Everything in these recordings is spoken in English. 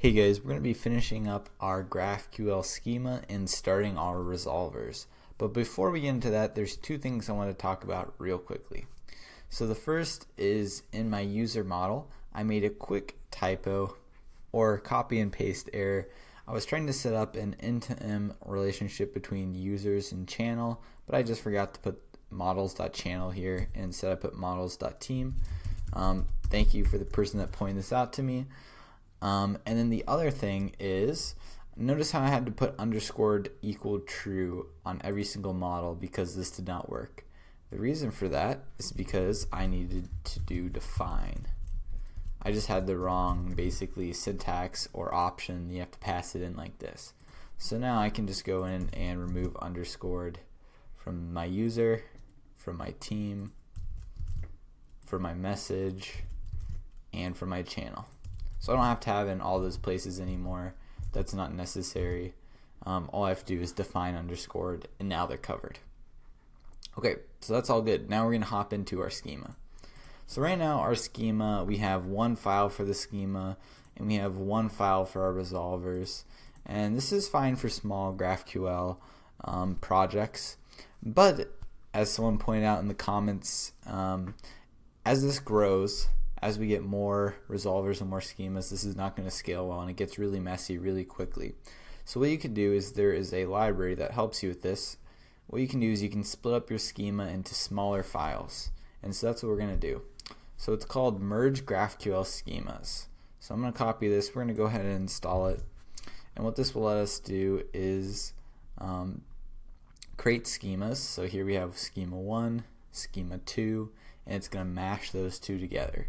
Hey guys, we're going to be finishing up our GraphQL schema and starting our resolvers. But before we get into that, there's two things I want to talk about real quickly. So the first is in my user model, I made a quick typo or copy and paste error. I was trying to set up an end-to-end relationship between users and channel, but I just forgot to put models.channel here, and instead I put models.team. Thank you for the person that pointed this out to me. And then the other thing is, notice how I had to put underscored equal true on every single model because this did not work. The reason for that is because I needed to do define. I just had the wrong basically syntax or option. You have to pass it in like this. So now I can just go in and remove underscored from my user, from my team, from my message, and from my channel. So I don't have to have it in all those places anymore. That's not necessary. All I have to do is define underscored, and now they're covered. Okay, so that's all good. Now we're going to hop into our schema. So right now our schema, we have one file for the schema, and we have one file for our resolvers. And this is fine for small GraphQL projects. But as someone pointed out in the comments, as this grows, as we get more resolvers and more schemas, this is not going to scale well, and it gets really messy really quickly. So what you can do is there is a library that helps you with this. What you can do is you can split up your schema into smaller files, and so that's what we're going to do. So it's called merge GraphQL Schemas. So I'm going to copy this. We're going to go ahead and install it, and what this will let us do is create schemas. So here we have schema 1, schema 2, and it's going to mash those two together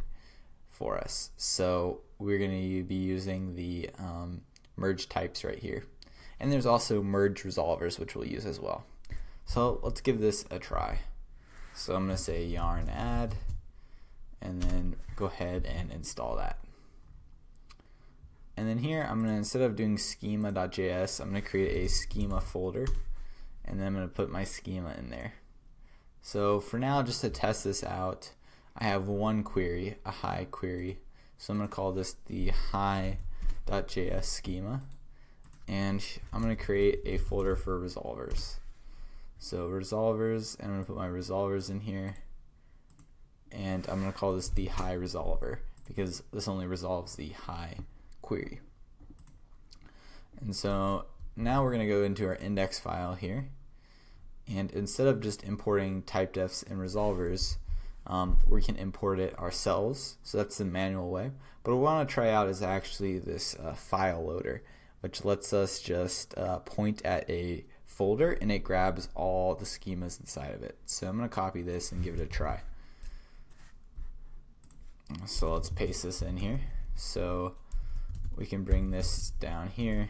for us. So we're going to be using the merge types right here, and there's also merge resolvers, which we'll use as well. So let's give this a try. So I'm going to say yarn add, and then go ahead and install that. And then here I'm going to, instead of doing schema.js, I'm going to create a schema folder, and then I'm going to put my schema in there. So for now, just to test this out, I have one query, a hi query. So I'm going to call this the hi.js schema, and I'm going to create a folder for resolvers. So resolvers, and I'm going to put my resolvers in here, and I'm going to call this the hi resolver because this only resolves the hi query. And so now we're going to go into our index file here, and instead of just importing typedefs and resolvers, we can import it ourselves. So that's the manual way. But what we want to try out is actually this file loader, which lets us just point at a folder, and it grabs all the schemas inside of it. So I'm going to copy this and give it a try. So let's paste this in here. So we can bring this down here.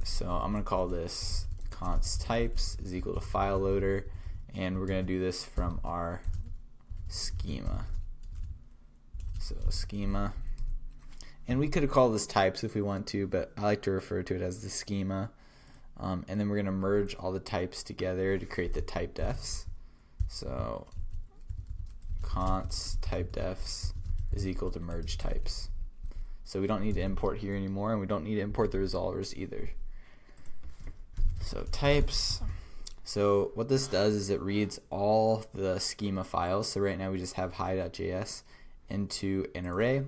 So I'm going to call this const types is equal to file loader, and we're going to do this from our schema. So schema, and we could have called this types if we want to, but I like to refer to it as the schema. And then we're going to merge all the types together to create the typedefs. So const typedefs is equal to merge types. So we don't need to import here anymore, and we don't need to import the resolvers either. So types. So what this does is it reads all the schema files. So right now we just have hi.js into an array,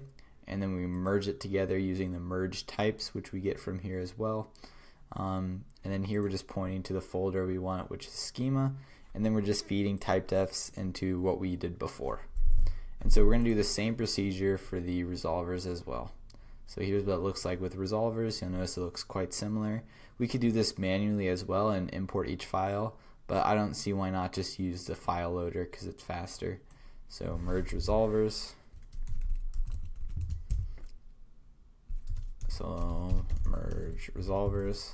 and then we merge it together using the merge types, which we get from here as well. And then here we're just pointing to the folder we want, which is schema, and then we're just feeding typedefs into what we did before. And so we're going to do the same procedure for the resolvers as well. So here's what it looks like with resolvers. You'll notice it looks quite similar. We could do this manually as well and import each file, but I don't see why not just use the file loader because it's faster. So merge resolvers. So merge resolvers.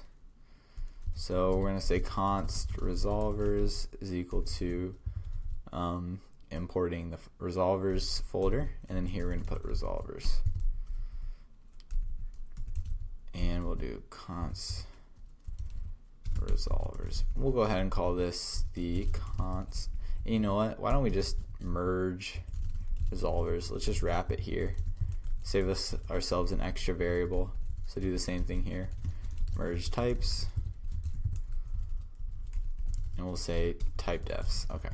So we're going to say const resolvers is equal to importing the resolvers folder, and then here we're going to put resolvers. And we'll do const resolvers. We'll go ahead and call this the const. And you know what? Why don't we just merge resolvers? Let's just wrap it here. save ourselves an extra variable. So do the same thing here. Merge types. And we'll say typedefs. Okay.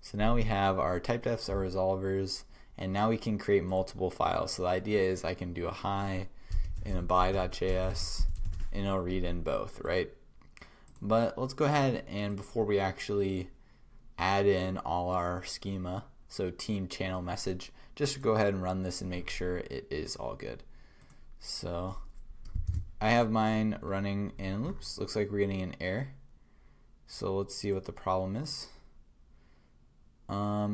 So now we have our typedefs, our resolvers, and now we can create multiple files. So the idea is I can do a hi in a by.js and it'll read in both, right? But let's go ahead and before we actually add in all our schema, so team channel message, just go ahead and run this and make sure it is all good. So I have mine running and oops, looks like we're getting an error. So let's see what the problem is.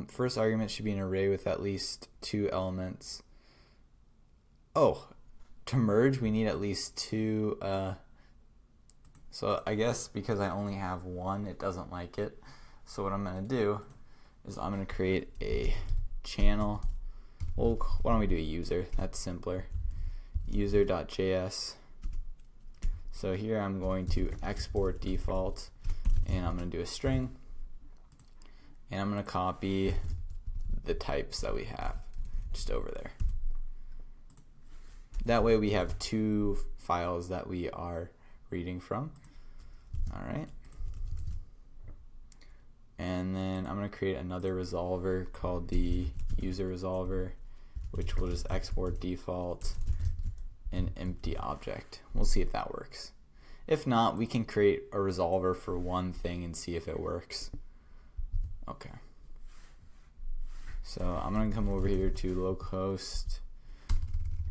First argument should be an array with at least 2 elements. Oh, to merge we need at least 2. So I guess because I only have 1, it doesn't like it. So what I'm going to do is I'm going to create a channel. Well, why don't we do a user? That's simpler. User.js. So here I'm going to export default, and I'm going to do a string, and I'm going to copy the types that we have just over there. That way we have 2 files that we are reading from. Alright. And then I'm going to create another resolver called the user resolver, which will just export default and empty object. We'll see if that works. If not, we can create a resolver for one thing and see if it works. Okay. So I'm going to come over here to localhost.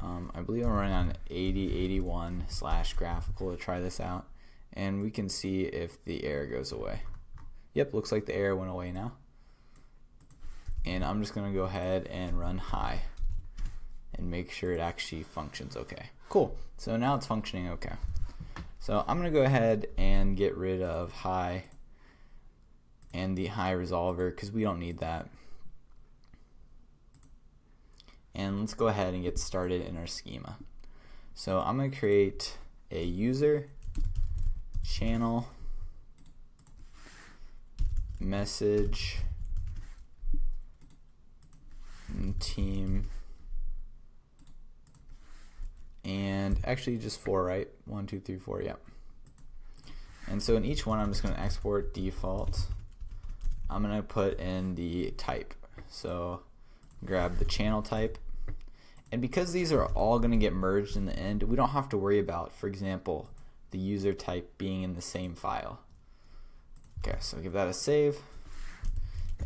I believe I'm running on 8081/graphical to try this out, and we can see if the error goes away. Yep, looks like the error went away now. And I'm just going to go ahead and run hi and make sure it actually functions okay. Cool. So now it's functioning okay. So I'm going to go ahead and get rid of hi and the hi resolver because we don't need that. And let's go ahead and get started in our schema. So I'm going to create a user, channel, message, and team, and actually just 4, right? 1, 2, 3, 4, yep. And so in each one I'm just going to export default. I'm going to put in the type. So grab the channel type, and because these are all going to get merged in the end, we don't have to worry about, for example, the user type being in the same file. Okay, so give that a save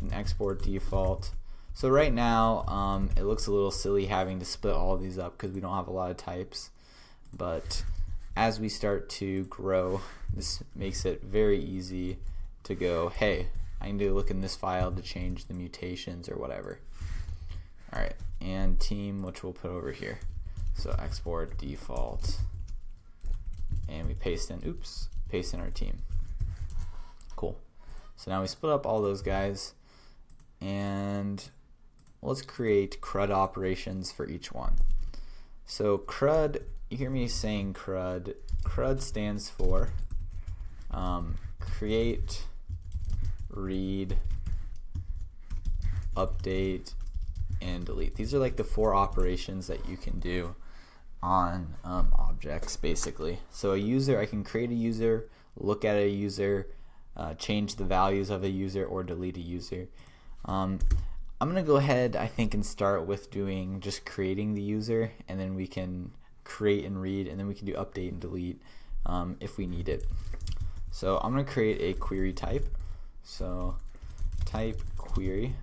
and export default. So right now it looks a little silly having to split all of these up because we don't have a lot of types, but as we start to grow, this makes it very easy to go, hey, I need to look in this file to change the mutations or whatever. Alright, and team, which we'll put over here. So export default, and we paste in our team. Cool. So now we split up all those guys, and let's create CRUD operations for each one. So CRUD, you hear me saying CRUD. CRUD stands for create, read, update, and delete. These are like the 4 operations that you can do on objects, basically. So a user, I can create a user, look at a user, change the values of a user, or delete a user. I'm going to go ahead, I think, and start with doing just creating the user, and then we can create and read, and then we can do update and delete if we need it. So I'm going to create a query type. So type query,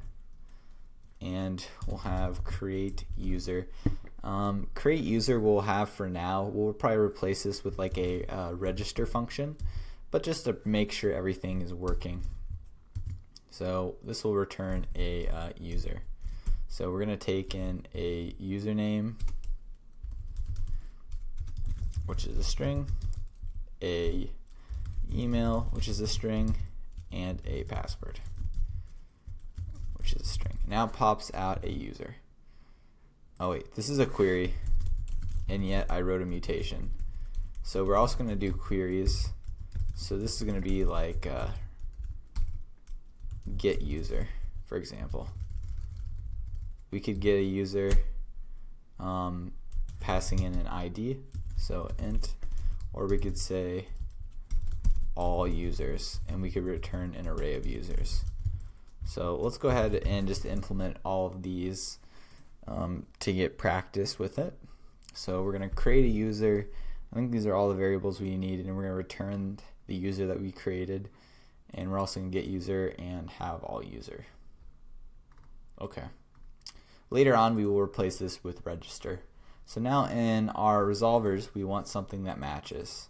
and we'll have create user. Create user we'll have for now. We'll probably replace this with like a register function, but just to make sure everything is working. So this will return a user. So we're going to take in a username, which is a string, a email, which is a string, and a password, which is a string. Now it pops out a user. Oh wait, this is a query, and yet I wrote a mutation. So we're also going to do queries. So this is going to be like get user, for example. We could get a user, passing in an ID, so int, or we could say all users, and we could return an array of users. So let's go ahead and just implement all of these to get practice with it. So we're going to create a user. I think these are all the variables we need, and we're going to return the user that we created, and we're also going to get user and have all user. Okay. Later on we will replace this with register. So now in our resolvers we want something that matches.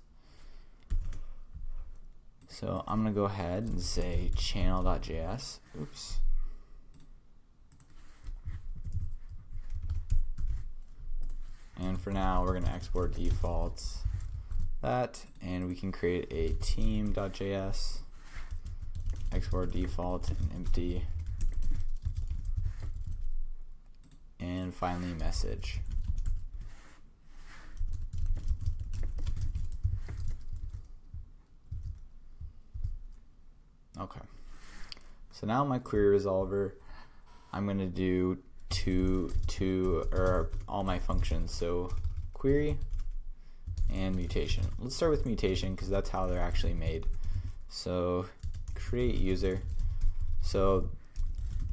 So I'm going to go ahead and say channel.js. Oops. And for now we're going to export defaults that, and we can create a team.js, export default and empty, and finally message. Okay, so now my query resolver, I'm going to do all my functions. So query and mutation. Let's start with mutation because that's how they're actually made. So create user. So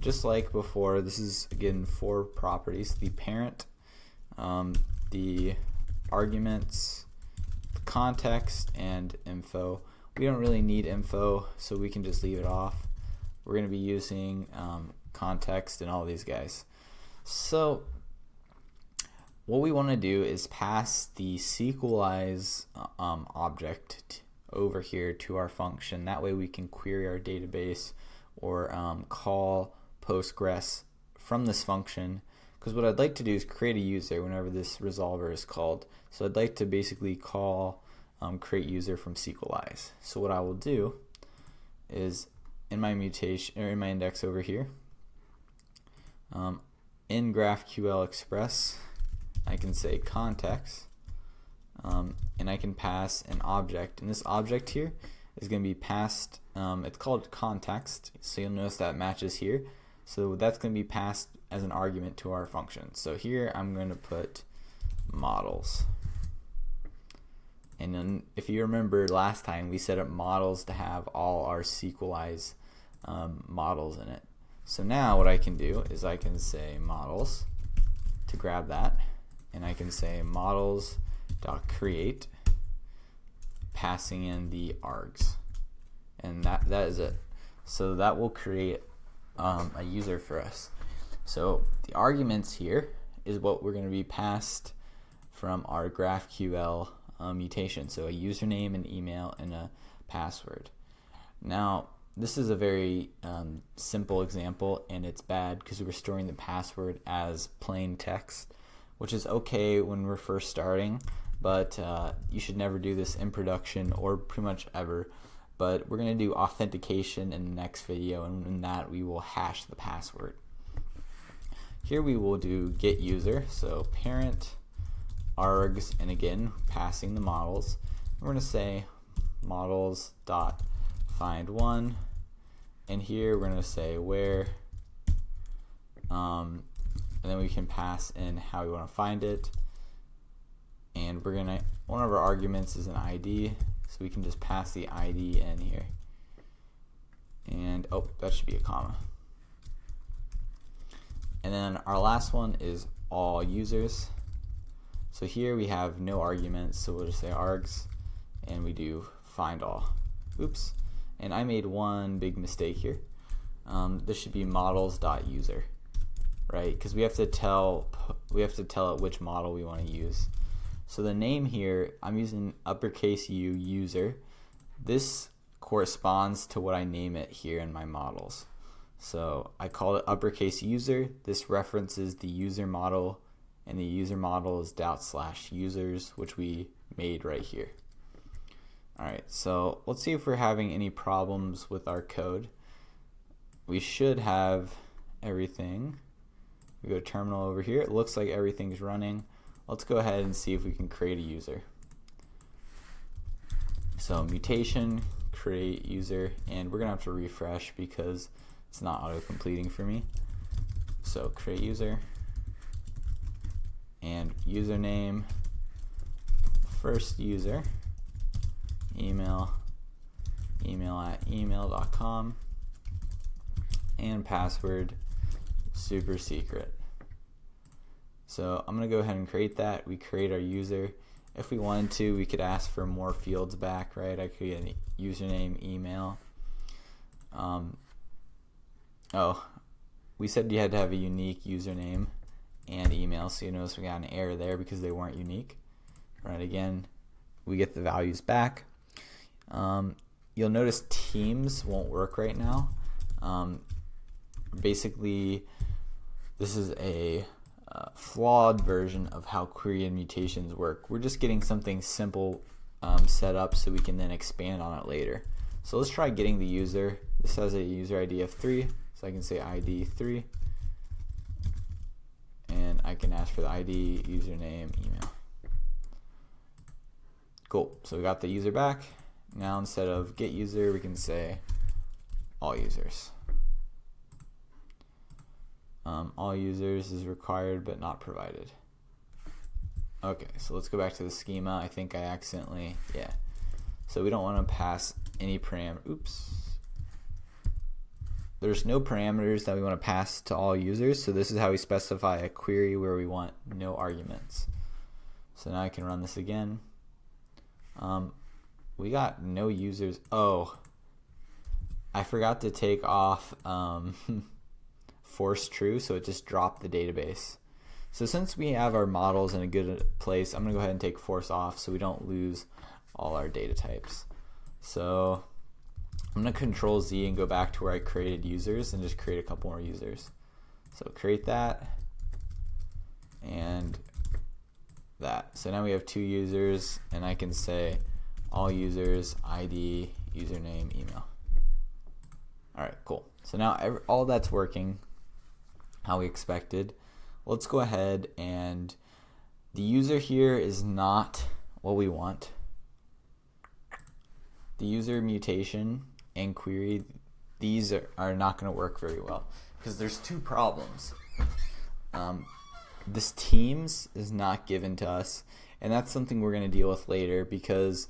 just like before, this is again 4 properties: the parent, the arguments, the context, and info. We don't really need info, so we can just leave it off. We're going to be using context and all these guys. So what we want to do is pass the Sequelize object over here to our function. That way we can query our database or call Postgres from this function, because what I'd like to do is create a user whenever this resolver is called. So I'd like to basically call create user from Sequelize. So what I will do is in my mutation, or in my index over here, in GraphQL Express, I can say context, and I can pass an object, and this object here is going to be passed, it's called context, so you'll notice that matches here. So that's going to be passed as an argument to our function. So here I'm going to put models. And then if you remember last time, we set up models to have all our Sequelize models in it. So now what I can do is I can say models to grab that, and I can say models.create, passing in the args, and that is it. So that will create a user for us. So the arguments here is what we're going to be passed from our GraphQL mutation. So a username, an email, and a password. Now this is a very simple example, and it's bad because we're storing the password as plain text, which is okay when we're first starting, but you should never do this in production or pretty much ever. But we're going to do authentication in the next video, and in that we will hash the password. Here we will do get user, so parent args, and again passing the models. We're going to say models dot find one, and here we're going to say where, and then we can pass in how we want to find it, and we're going to, one of our arguments is an ID, so we can just pass the ID in here, and oh, that should be a comma. And then our last one is all users. So here we have no arguments, so we'll just say args, and we do find all. Oops, and I made one big mistake here. This should be models.user, right? Because we have to tell it which model we want to use. So the name here, I'm using uppercase U, user. This corresponds to what I name it here in my models. So I called it uppercase user. This references the user model, and the user model is /users, which we made right here. Alright, so let's see if we're having any problems with our code. We should have everything. We go to terminal over here. It looks like everything's running. Let's go ahead and see if we can create a user. So mutation, create user, and we're gonna have to refresh because it's not auto-completing for me. So create user, and username, first user, email at email.com, and password super secret. So I'm going to go ahead and create that. We create our user. If we wanted to, we could ask for more fields back, right? I could get a username, email. We said you had to have a unique username and email, so you notice we got an error there because they weren't unique. Right, again, we get the values back. You'll notice teams won't work right now. Basically, this is a flawed version of how query and mutations work. We're just getting something simple set up so we can then expand on it later. So let's try getting the user. This has a user ID of 3, so I can say ID 3, and I can ask for the ID, username, email. Cool, so we got the user back. Now instead of get user, we can say all users. All users is required but not provided. Okay, so let's go back to the schema. I think I accidentally, So we don't want to pass any oops. There's no parameters that we want to pass to all users, so this is how we specify a query where we want no arguments. So now I can run this again. We got no users. Oh, I forgot to take off force true, so it just dropped the database. So since we have our models in a good place, I'm going to go ahead and take force off so we don't lose all our data types. So I'm going to Control Z and go back to where I created users and just create a couple more users. So create that and that. So now we have 2 users, and I can say all users, ID, username, email. Alright, cool. So now all that's working how we expected. Let's go ahead, and the user here is not what we want. The user, mutation, and query, these are not going to work very well because there's 2 problems. This teams is not given to us, and that's something we're going to deal with later because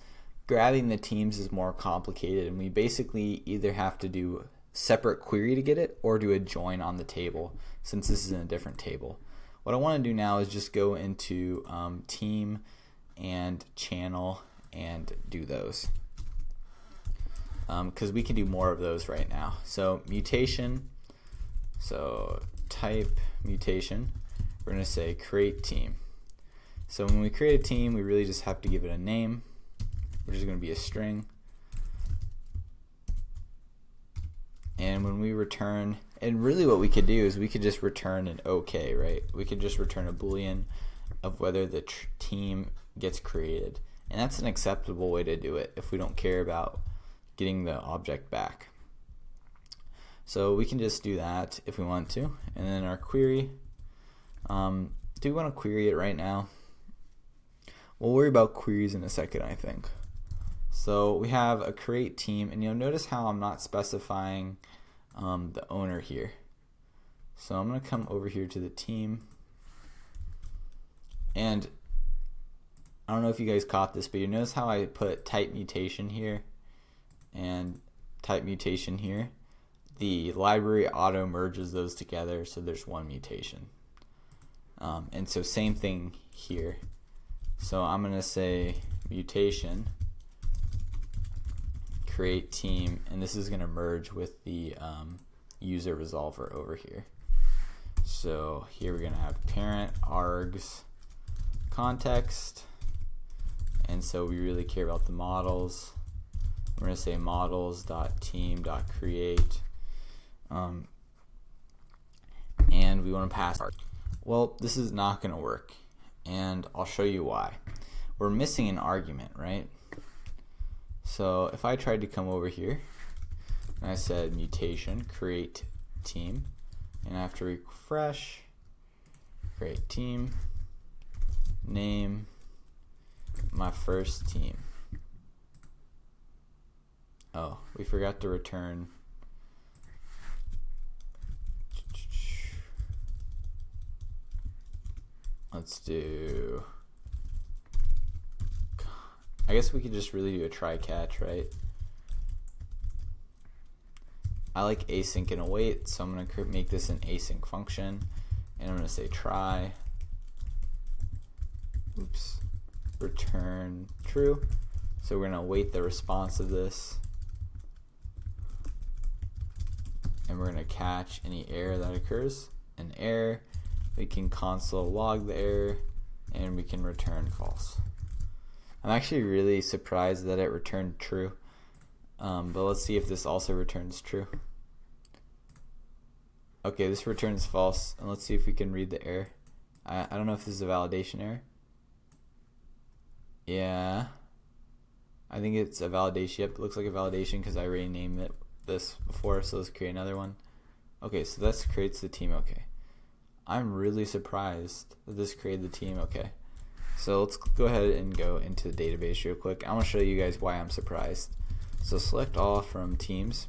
grabbing the teams is more complicated, and we basically either have to do separate query to get it or do a join on the table since this is in a different table. What I want to do now is just go into team and channel and do those because we can do more of those right now. So mutation, so type mutation, we're going to say create team. So when we create a team, we really just have to give it a name, which is going to be a string. And when we return, and really what we could do is we could just return an OK, right? We could just return a Boolean of whether the team gets created. And that's an acceptable way to do it if we don't care about getting the object back. So we can just do that if we want to. And then our query, do we want to query it right now? We'll worry about queries in a second, I think. So we have a create team, and you'll notice how I'm not specifying the owner here. So I'm going to come over here to the team, and I don't know if you guys caught this, but you notice how I put type mutation here and type mutation here. The library auto merges those together, so there's one mutation. And so same thing here. So I'm going to say mutation create team, and this is going to merge with the user resolver over here. So here we're going to have parent args context, and so we really care about the models. We're going to say models.team.create, and we want to pass. Well, this is not going to work, and I'll show you why. We're missing an argument, right? So if I tried to come over here and I said mutation create team, and I have to refresh, create team, name my first team. Oh, we forgot to return let's do, I guess we could just really do a try catch, right? I like async and await, so I'm going to make this an async function, and I'm going to say try, return true. So we're going to await the response of this, and we're going to catch any error that occurs. An error, we can console log the error, and we can return false. I'm actually really surprised that it returned true, but let's see if this also returns true. Okay, this returns false, and let's see if we can read the error. I don't know if this is a validation error. Yeah, I think it's a validation. Yep, it looks like a validation because I renamed it this before, so let's create another one. Okay, so this creates the team okay. I'm really surprised that this created the team okay. So let's go ahead and go into the database real quick. I want to show you guys why I'm surprised. So select all from teams.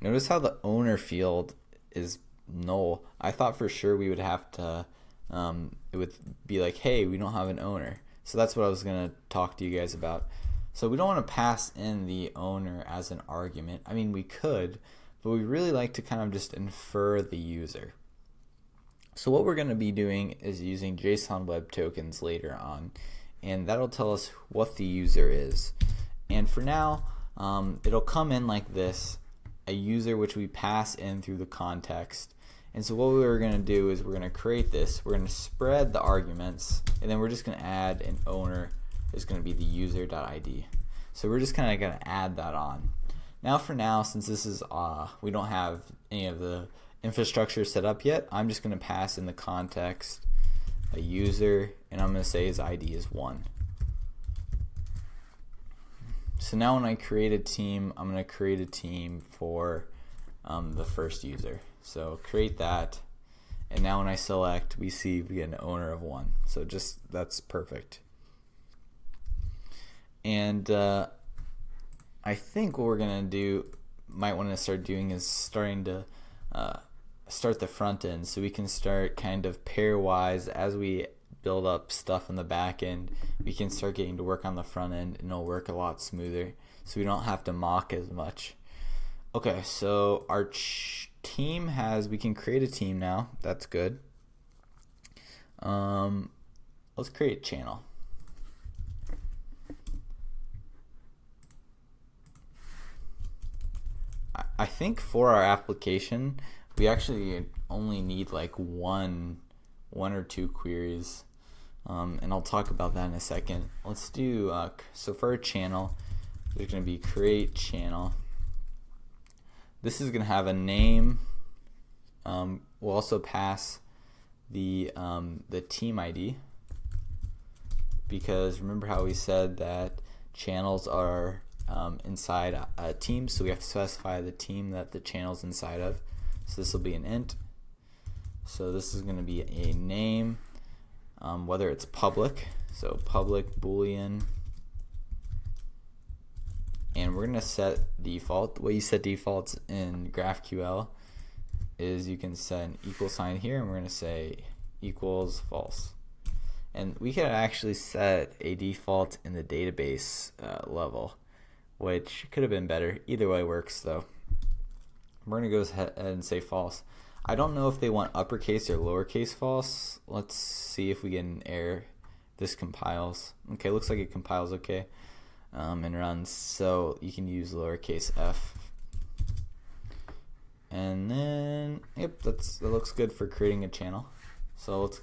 Notice how the owner field is null. I thought for sure we would have to, it would be like, hey, we don't have an owner. So that's what I was going to talk to you guys about. So we don't want to pass in the owner as an argument. I mean, we could, but we really like to kind of just infer the user. So what we're going to be doing is using JSON web tokens later on, and that'll tell us what the user is. And for now, it'll come in like this, a user which we pass in through the context. And so what we're going to do is we're going to create this, we're going to spread the arguments, and then we're just going to add an owner is going to be the user.id. So we're just kind of going to add that on. Now for now, since this is we don't have any of the infrastructure set up yet, I'm just going to pass in the context a user, and I'm going to say his ID is 1. So now when I create a team, I'm going to create a team for the first user. So create that, and now when I select, we see we get an owner of 1. So just that's perfect. And I think what we're going to do, might want to start doing, is starting to start the front end, so we can start kind of pairwise as we build up stuff in the back end. We can start getting to work on the front end, and it'll work a lot smoother, so we don't have to mock as much. Okay, so our team has, we can create a team now. That's good. Let's create a channel. I think for our application, we actually only need like one or two queries, and I'll talk about that in a second. Let's do, so for a channel, there's going to be create channel. This is going to have a name. We'll also pass the team ID, because remember how we said that channels are inside a team, so we have to specify the team that the channel's inside of. So this will be an int. So this is going to be a name, whether it's public, so public boolean, and we're going to set default. The way you set defaults in GraphQL is you can set an equal sign here, and we're going to say equals false. And we can actually set a default in the database level, which could have been better. Either way works though. We're going to go ahead and say false. I don't know if they want uppercase or lowercase false. Let's see if we get an error. This compiles. Okay, looks like it compiles okay and runs. So you can use lowercase f. And then, yep, that looks good for creating a channel. So let's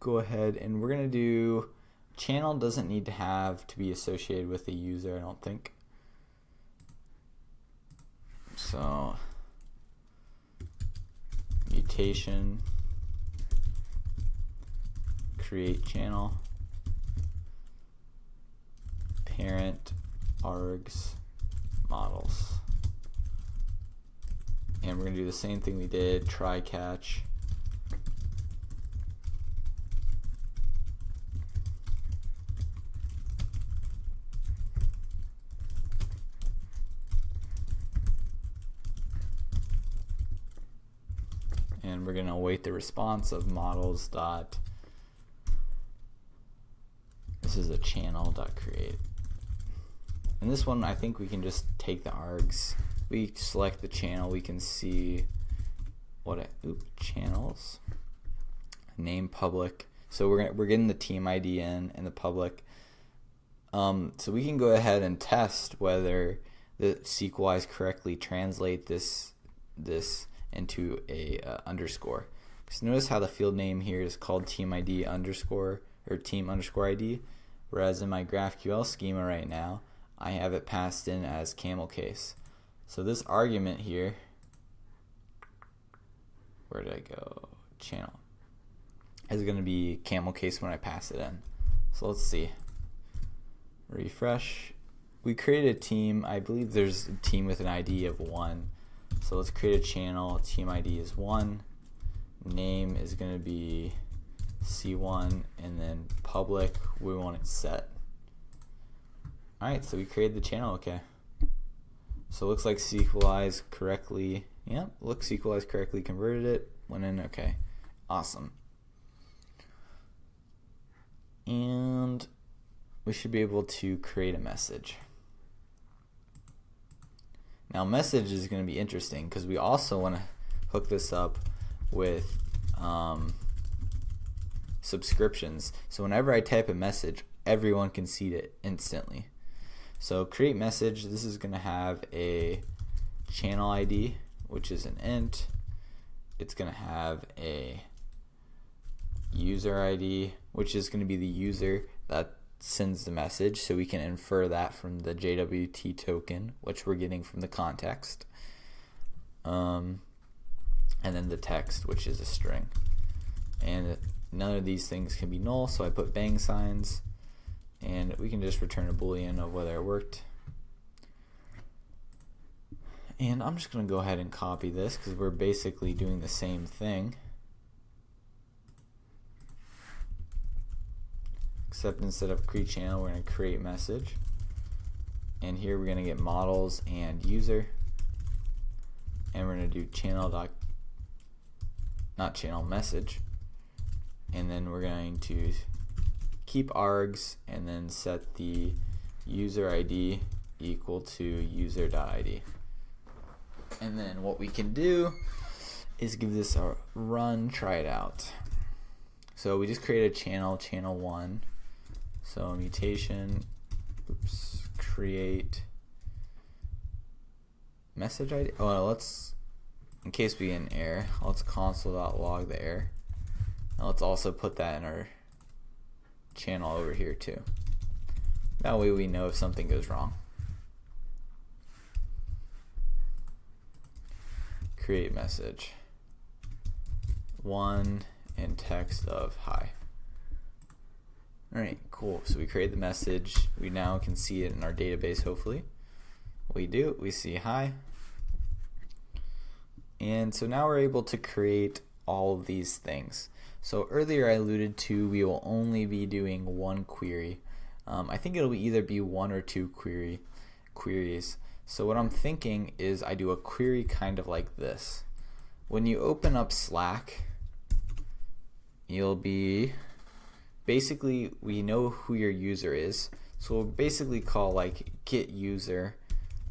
go ahead, and we're going to do, channel doesn't need to have to be associated with the user, I don't think. So mutation, create channel, parent args models, and we're going to do the same thing we did, try catch. and we're going to await the response of models dot, this is a channel dot create. And this one, I think we can just take the args. We select the channel, we can see what channels, name public. So we're getting the team ID in and the public. So we can go ahead and test whether the Sequelize correctly translate this into a underscore. So notice how the field name here is called team ID underscore or team underscore ID, whereas in my GraphQL schema right now I have it passed in as camel case. So this argument here, where did I go? Channel is going to be camel case when I pass it in. So let's see. Refresh. We created a team. I believe there's a team with an ID of 1. So let's create a channel. Team ID is 1. Name is going to be C1, and then public, we want it set. Alright, so we created the channel, okay. So it looks like Sequelize correctly, Sequelize correctly converted it, went in, okay. Awesome. And we should be able to create a message. Now message is going to be interesting because we also want to hook this up with subscriptions. So whenever I type a message, everyone can see it instantly. So create message, this is going to have a channel ID, which is an int. It's going to have a user ID, which is going to be the user that sends the message, so we can infer that from the JWT token, which we're getting from the context. And then the text, which is a string. And none of these things can be null, so I put bang signs, and we can just return a boolean of whether it worked. And I'm just going to go ahead and copy this because we're basically doing the same thing, except instead of create channel, we're going to create message. And here we're going to get models and user, and we're going to do channel dot, not channel, message. And then we're going to keep args and then set the user ID equal to user.id. And then what we can do is give this a run, try it out. So we just created a channel, channel 1. So mutation, create message ID. Oh, well, let's, in case we get an error, let's console.log the error. Now let's also put that in our channel over here too. That way we know if something goes wrong. Create message 1 and text of hi. Alright, cool. So we create the message. We now can see it in our database, hopefully. We do. We see hi. And so now we're able to create all of these things. So earlier I alluded to we will only be doing one query. I think it'll either be 1 or 2 queries. So what I'm thinking is I do a query kind of like this. When you open up Slack, you'll be basically, we know who your user is, so we'll basically call like get user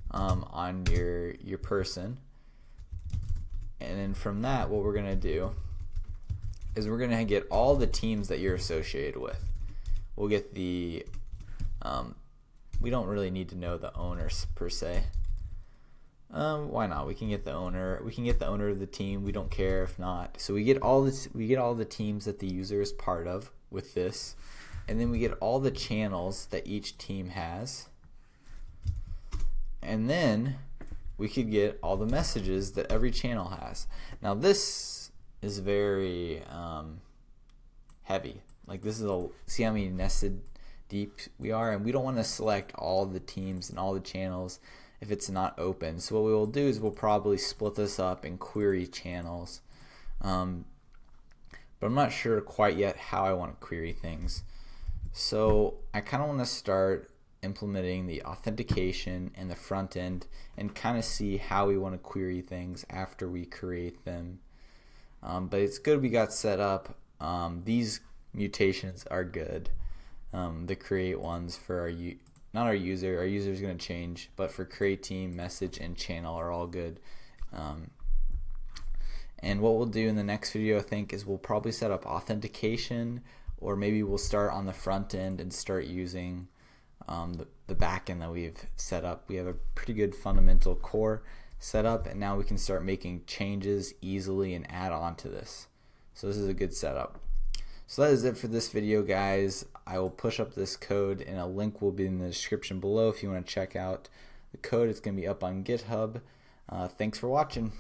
on your person, and then from that what we're gonna do is we're gonna get all the teams that you're associated with. We'll get the we don't really need to know the owners per se. Why not? We can get the owner. We can get the owner of the team. We don't care if not. So we get all this. We get all the teams that the user is part of with this, and then we get all the channels that each team has, and then we could get all the messages that every channel has. Now this is very heavy. Like this is a, see how many nested deep we are, and we don't want to select all the teams and all the channels if it's not open. So what we will do is we'll probably split this up and query channels, but I'm not sure quite yet how I want to query things. So I kind of want to start implementing the authentication and the front end and kind of see how we want to query things after we create them. but it's good we got set up. These mutations are good. The create ones for our not our user. Our user is going to change, but for create team, message, and channel are all good. And what we'll do in the next video, I think, is we'll probably set up authentication, or maybe we'll start on the front end and start using the back end that we've set up. We have a pretty good fundamental core set up, and now we can start making changes easily and add on to this. So this is a good setup. So that is it for this video, guys. I will push up this code, and a link will be in the description below if you want to check out the code. It's going to be up on GitHub. Thanks for watching.